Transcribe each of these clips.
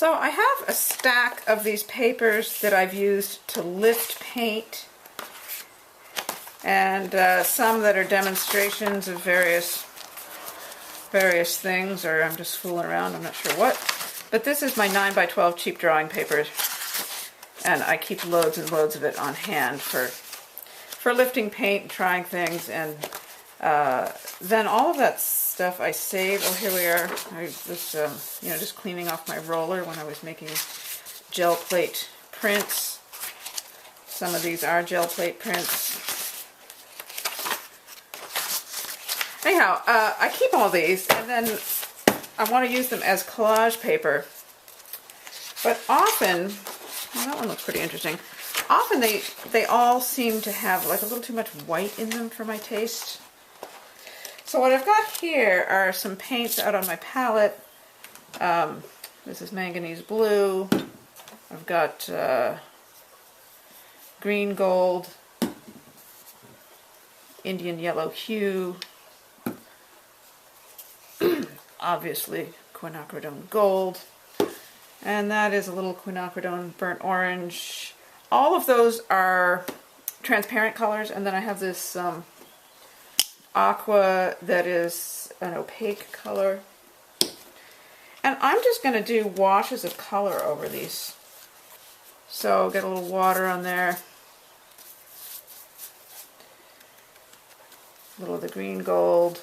So I have a stack of these papers that I've used to lift paint, and some that are demonstrations of various things, or I'm just fooling around, I'm not sure what. But this is my 9x12 cheap drawing paper, and I keep loads and loads of it on hand for lifting paint and trying things, and then all of that stuff I save. Oh, here we are. I was, just cleaning off my roller when I was making gel plate prints. Some of these are gel plate prints. Anyhow, I keep all these, and then I want to use them as collage paper. But often, well, that one looks pretty interesting. Often they all seem to have like a little too much white in them for my taste. So what I've got here are some paints out on my palette. This is manganese blue. I've got green gold, Indian yellow hue, obviously quinacridone gold, and that is a little quinacridone burnt orange. All of those are transparent colors, and then I have this aqua that is an opaque color. And I'm just going to do washes of color over these. So get a little water on there, a little of the green gold,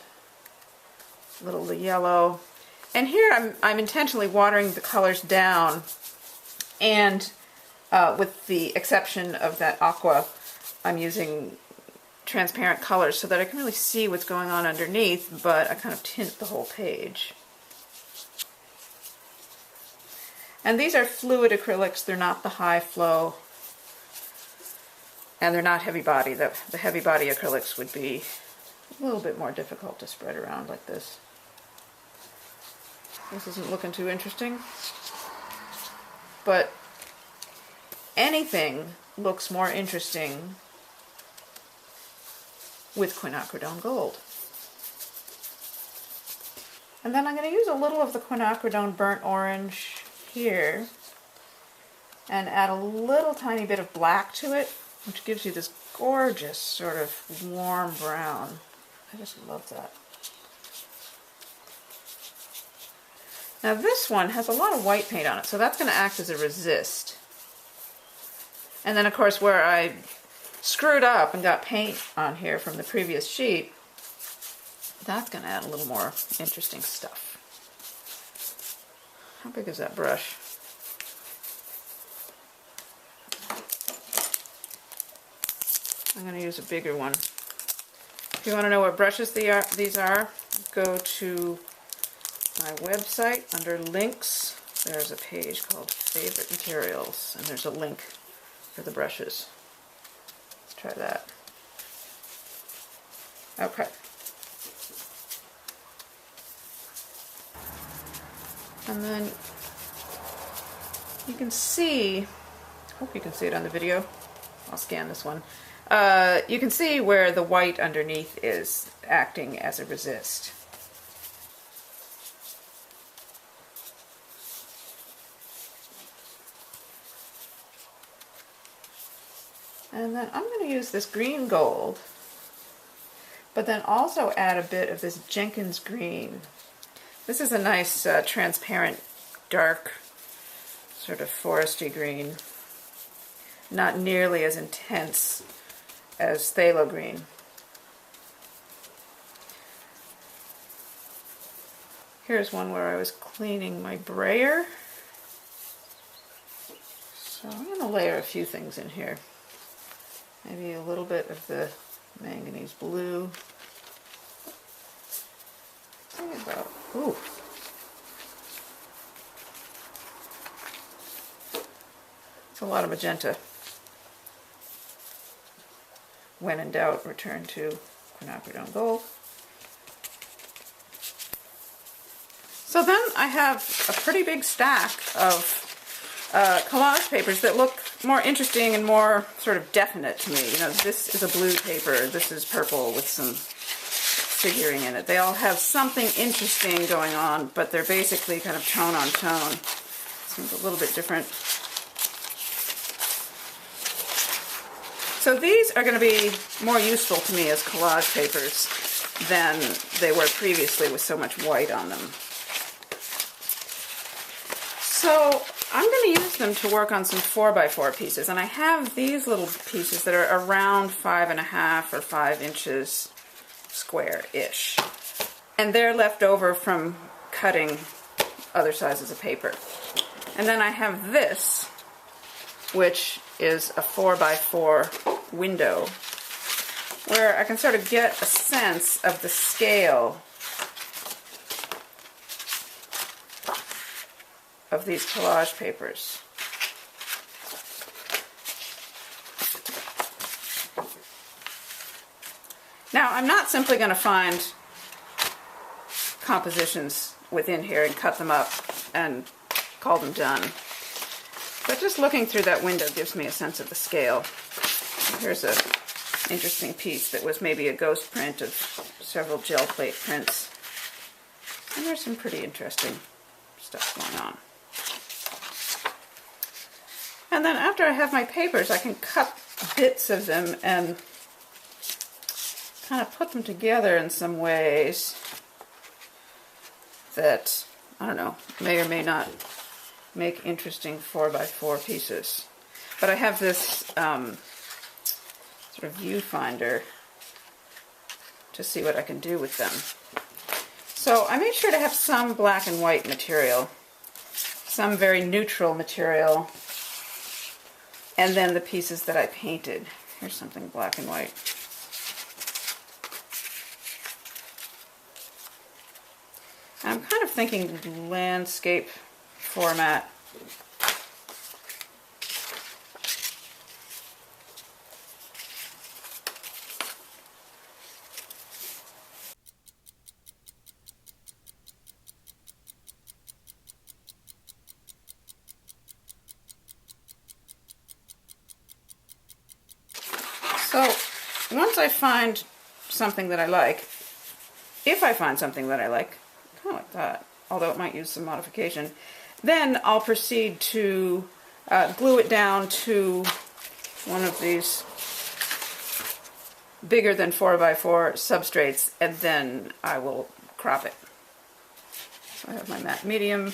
a little of the yellow. And here I'm intentionally watering the colors down, and with the exception of that aqua, I'm using transparent colors so that I can really see what's going on underneath, but I kind of tint the whole page. And these are fluid acrylics. They're not the high flow, and they're not heavy body. The heavy body acrylics would be a little bit more difficult to spread around like this. This isn't looking too interesting, but anything looks more interesting with quinacridone gold. And then I'm going to use a little of the quinacridone burnt orange here and add a little tiny bit of black to it, which gives you this gorgeous sort of warm brown. I just love that. Now this one has a lot of white paint on it, so that's going to act as a resist. And then of course where I screwed up and got paint on here from the previous sheet, that's going to add a little more interesting stuff. How big is that brush? I'm going to use a bigger one. If you want to know what brushes these are, go to my website. Under links, there's a page called Favorite Materials, and there's a link for the brushes. Let's try that. Okay. And then you can see, hope you can see it on the video. I'll scan this one. You can see where the white underneath is acting as a resist. And then I'm going to use this green gold, but then also add a bit of this Jenkins green. This is a nice transparent, dark, sort of foresty green. Not nearly as intense as phthalo green. Here's one where I was cleaning my brayer. So I'm going to layer a few things in here. Maybe a little bit of the manganese blue. About, ooh. It's a lot of magenta. When in doubt, return to quinacridone gold. So then I have a pretty big stack of collage papers that look more interesting and more sort of definite to me. You know, this is a blue paper, this is purple with some figuring in it. They all have something interesting going on, but they're basically kind of tone on tone. Seems a little bit different. So these are going to be more useful to me as collage papers than they were previously with so much white on them. So I'm going to use them to work on some 4x4 pieces, and I have these little pieces that are around 5.5 or 5 inches square-ish, and they're left over from cutting other sizes of paper. And then I have this, which is a 4x4 window, where I can sort of get a sense of the scale of these collage papers. Now, I'm not simply going to find compositions within here and cut them up and call them done. But just looking through that window gives me a sense of the scale. Here's an interesting piece that was maybe a ghost print of several gel plate prints. And there's some pretty interesting stuff going on. And then after I have my papers, I can cut bits of them and kind of put them together in some ways that, I don't know, may or may not make interesting 4x4 pieces. But I have this sort of viewfinder to see what I can do with them. So I made sure to have some black and white material, some very neutral material, and then the pieces that I painted. Here's something black and white. I'm kind of thinking landscape format. So once I find something that I like, if I find something that I like, kind of like that, although it might use some modification, then I'll proceed to glue it down to one of these bigger than 4x4 substrates, and then I will crop it. So I have my matte medium.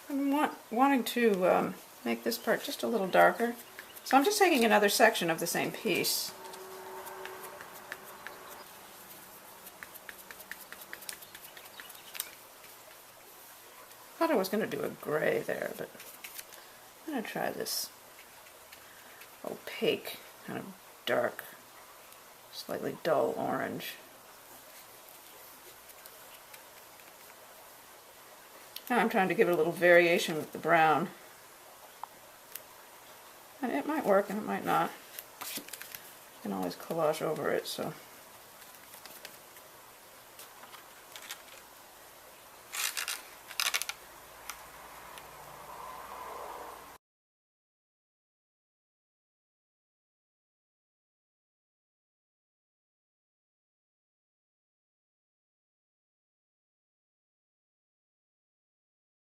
I'm wanting to make this part just a little darker, so I'm just taking another section of the same piece. Thought I was going to do a gray there, but I'm going to try this opaque, kind of dark, slightly dull orange. Now I'm trying to give it a little variation with the brown. And it might work and it might not. You can always collage over it, so